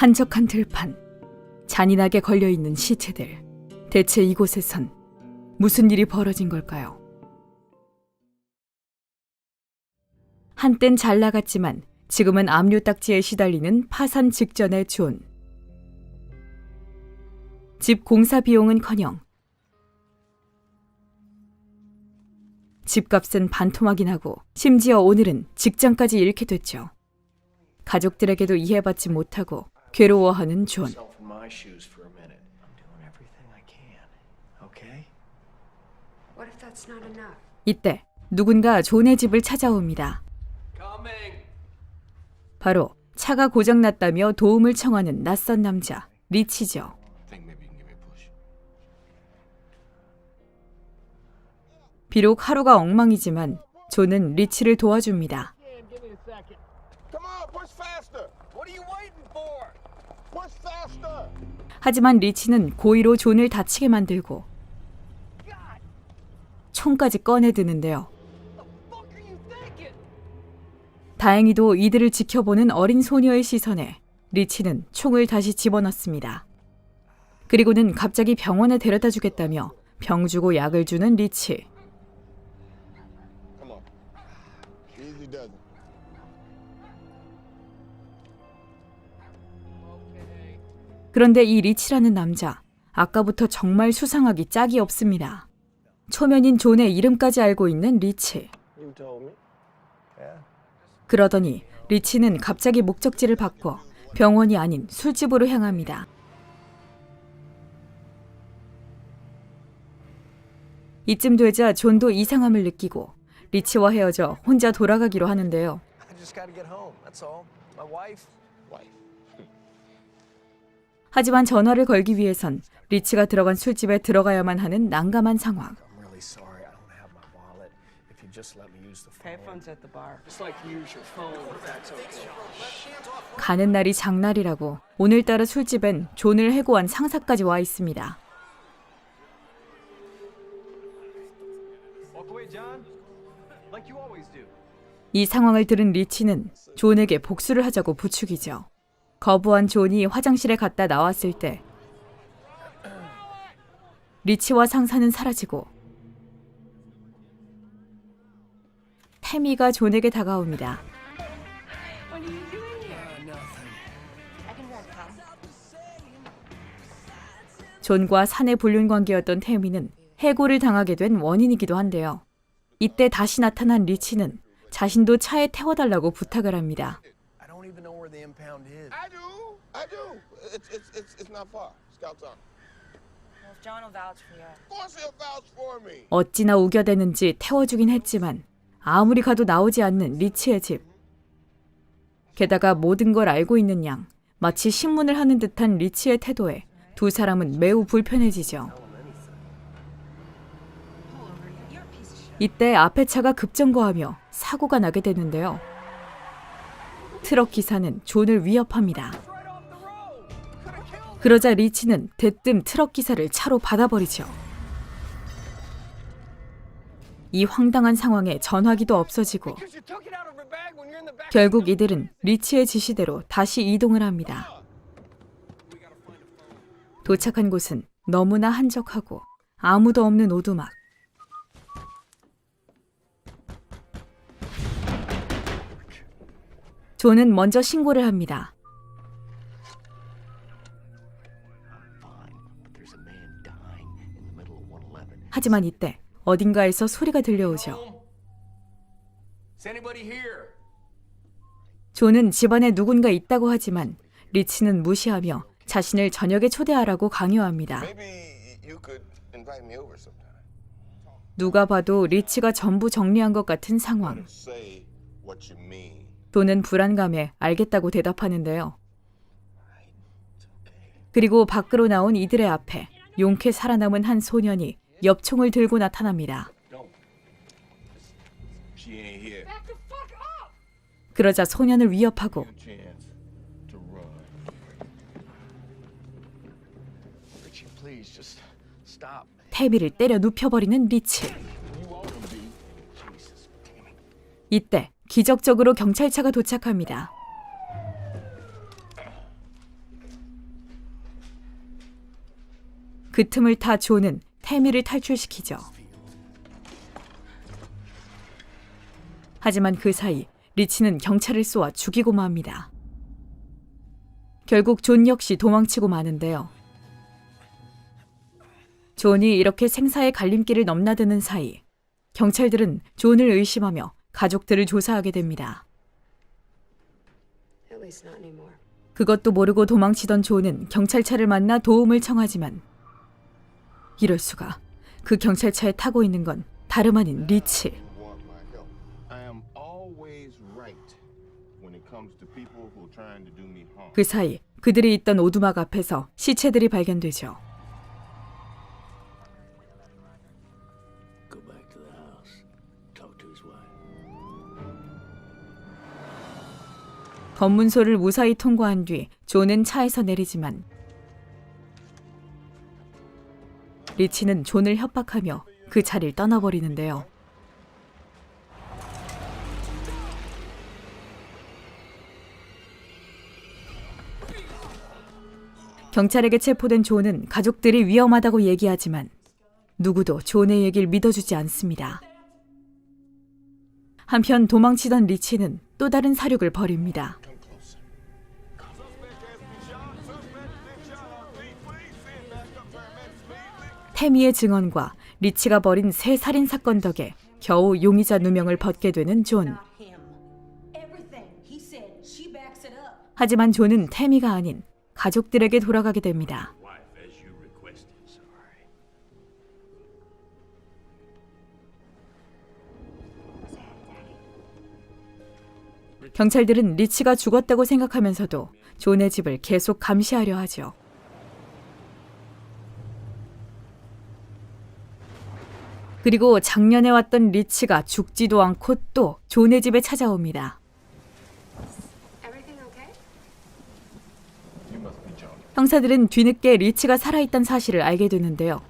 한적한 들판, 잔인하게 걸려있는 시체들. 대체 이곳에선 무슨 일이 벌어진 걸까요? 한땐 잘 나갔지만 지금은 압류딱지에 시달리는 파산 직전의 존. 집 공사 비용은커녕 집값은 반토막이 나고 심지어 오늘은 직장까지 잃게 됐죠. 가족들에게도 이해받지 못하고 괴로워하는 존. 이때 누군가 존의 집을 찾아옵니다. 바로 차가 고장났다며 도움을 청하는 낯선 남자, 리치죠. 비록 하루가 엉망이지만 존은 리치를 도와줍니다. 하지만 리치는 고의로 존을 다치게 만들고 총까지 꺼내드는데요. 다행히도 이들을 지켜보는 어린 소녀의 시선에 리치는 총을 다시 집어넣습니다. 그리고는 갑자기 병원에 데려다 주겠다며 병 주고 약을 주는 리치. 그런데 이 리치라는 남자, 아까부터 정말 수상하기 짝이 없습니다. 초면인 존의 이름까지 알고 있는 리치. 그러더니 리치는 갑자기 목적지를 바꿔 병원이 아닌 술집으로 향합니다. 이쯤 되자 존도 이상함을 느끼고 리치와 헤어져 혼자 돌아가기로 하는데요. 하지만 전화를 걸기 위해선 리치가 들어간 술집에 들어가야만 하는 난감한 상황. 가는 날이 장날이라고 오늘따라 술집엔 존을 해고한 상사까지 와 있습니다. 이 상황을 들은 리치는 존에게 복수를 하자고 부추기죠. 거부한 존이 화장실에 갔다 나왔을 때 리치와 상사는 사라지고 태미가 존에게 다가옵니다. 존과 사내 불륜 관계였던 태미는 해고를 당하게 된 원인이기도 한데요. 이때 다시 나타난 리치는 자신도 차에 태워달라고 부탁을 합니다. 어찌나 우겨대는지 태워주긴 했지만 아무리 가도 나오지 않는 리치의 집. 게다가 모든 걸 알고 있는 양, 마치 신문을 하는 듯한 리치의 태도에 두 사람은 매우 불편해지죠. 이때 앞에 차가 급정거하며 사고가 나게 되는데요. 트럭 기사는 존을 위협합니다. 그러자 리치는 대뜸 트럭 기사를 차로 받아버리죠. 이 황당한 상황에 전화기도 없어지고 결국 이들은 리치의 지시대로 다시 이동을 합니다. 도착한 곳은 너무나 한적하고 아무도 없는 오두막. 존은 먼저 신고를 합니다. 하지만 이때 어딘가에서 소리가 들려오죠. 존은 집안에 누군가 있다고 하지만 리치는 무시하며 자신을 저녁에 초대하라고 강요합니다. 누가 봐도 리치가 전부 정리한 것 같은 상황. 존은 불안감에 알겠다고 대답하는데요. 그리고 밖으로 나온 이들의 앞에 용케 살아남은 한 소년이 엽총을 들고 나타납니다. 그러자 소년을 위협하고 태비를 때려 눕혀버리는 리치. 이때 기적적으로 경찰차가 도착합니다. 그 틈을 타 존은 태미를 탈출시키죠. 하지만 그 사이 리치는 경찰을 쏘아 죽이고 맙니다. 결국 존 역시 도망치고 마는데요. 존이 이렇게 생사의 갈림길을 넘나드는 사이 경찰들은 존을 의심하며 가족들을 조사하게 됩니다. 그것도 모르고 도망치던 존은 경찰차를 만나 도움을 청하지만 이럴 수가. 그 경찰차에 타고 있는 건 다름 아닌 리치. 그 사이 그들이 있던 오두막 앞에서 시체들이 발견되죠. 검문소를 무사히 통과한 뒤 존은 차에서 내리지만 리치는 존을 협박하며 그 자리를 떠나버리는데요. 경찰에게 체포된 존은 가족들이 위험하다고 얘기하지만 누구도 존의 얘기를 믿어주지 않습니다. 한편 도망치던 리치는 또 다른 사륙을 벌입니다. 태미의 증언과 리치가 벌인 새 살인 사건 덕에 겨우 용의자 누명을 벗게 되는 존. 하지만 존은 태미가 아닌 가족들에게 돌아가게 됩니다. 경찰들은 리치가 죽었다고 생각하면서도 존의 집을 계속 감시하려 하죠. 그리고 작년에 왔던 리치가 죽지도 않고 또 존의 집에 찾아옵니다. 형사들은 뒤늦게 리치가 살아있다는 사실을 알게 되는데요.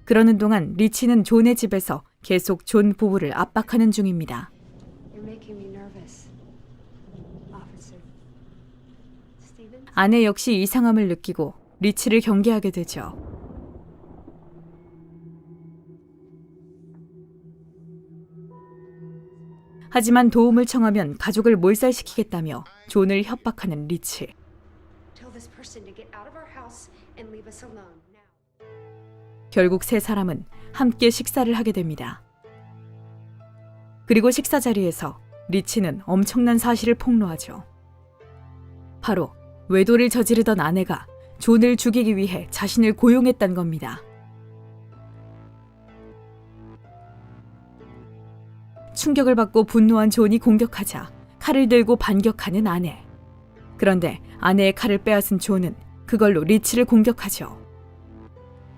그러는 동안 리치는 존의 집에서 계속 존 부부를 압박하는 중입니다. 아내 역시 이상함을 느끼고 리치를 경계하게 되죠. 하지만 도움을 청하면 가족을 몰살시키겠다며 존을 협박하는 리치. 결국 세 사람은 함께 식사를 하게 됩니다. 그리고 식사 자리에서 리치는 엄청난 사실을 폭로하죠. 바로 외도를 저지르던 아내가 존을 죽이기 위해 자신을 고용했단 겁니다. 충격을 받고 분노한 존이 공격하자 칼을 들고 반격하는 아내. 그런데 아내의 칼을 빼앗은 존은 그걸로 리치를 공격하죠.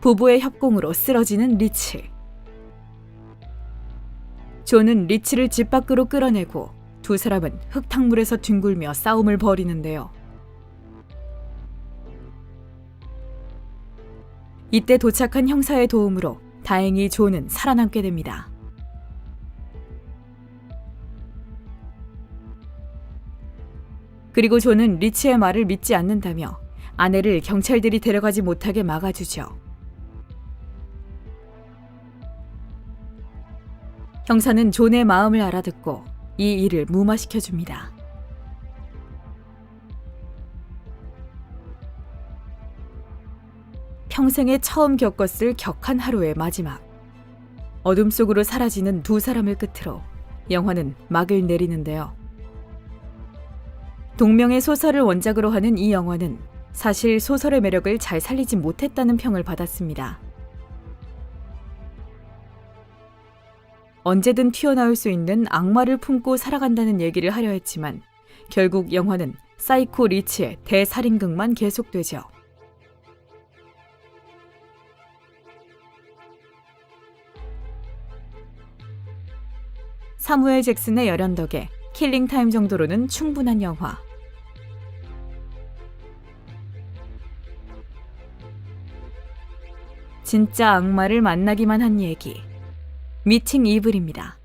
부부의 협공으로 쓰러지는 리치. 존은 리치를 집 밖으로 끌어내고 두 사람은 흙탕물에서 뒹굴며 싸움을 벌이는데요. 이때 도착한 형사의 도움으로 다행히 존은 살아남게 됩니다. 그리고 존은 리치의 말을 믿지 않는다며 아내를 경찰들이 데려가지 못하게 막아주죠. 형사는 존의 마음을 알아듣고 이 일을 무마시켜줍니다. 평생에 처음 겪었을 격한 하루의 마지막. 어둠 속으로 사라지는 두 사람을 끝으로 영화는 막을 내리는데요. 동명의 소설을 원작으로 하는 이 영화는 사실 소설의 매력을 잘 살리지 못했다는 평을 받았습니다. 언제든 튀어나올 수 있는 악마를 품고 살아간다는 얘기를 하려 했지만 결국 영화는 사이코 리치의 대살인극만 계속되죠. 사무엘 잭슨의 열연 덕에 킬링타임 정도로는 충분한 영화. 진짜 악마를 만나기만 한 얘기. 미팅 이블입니다.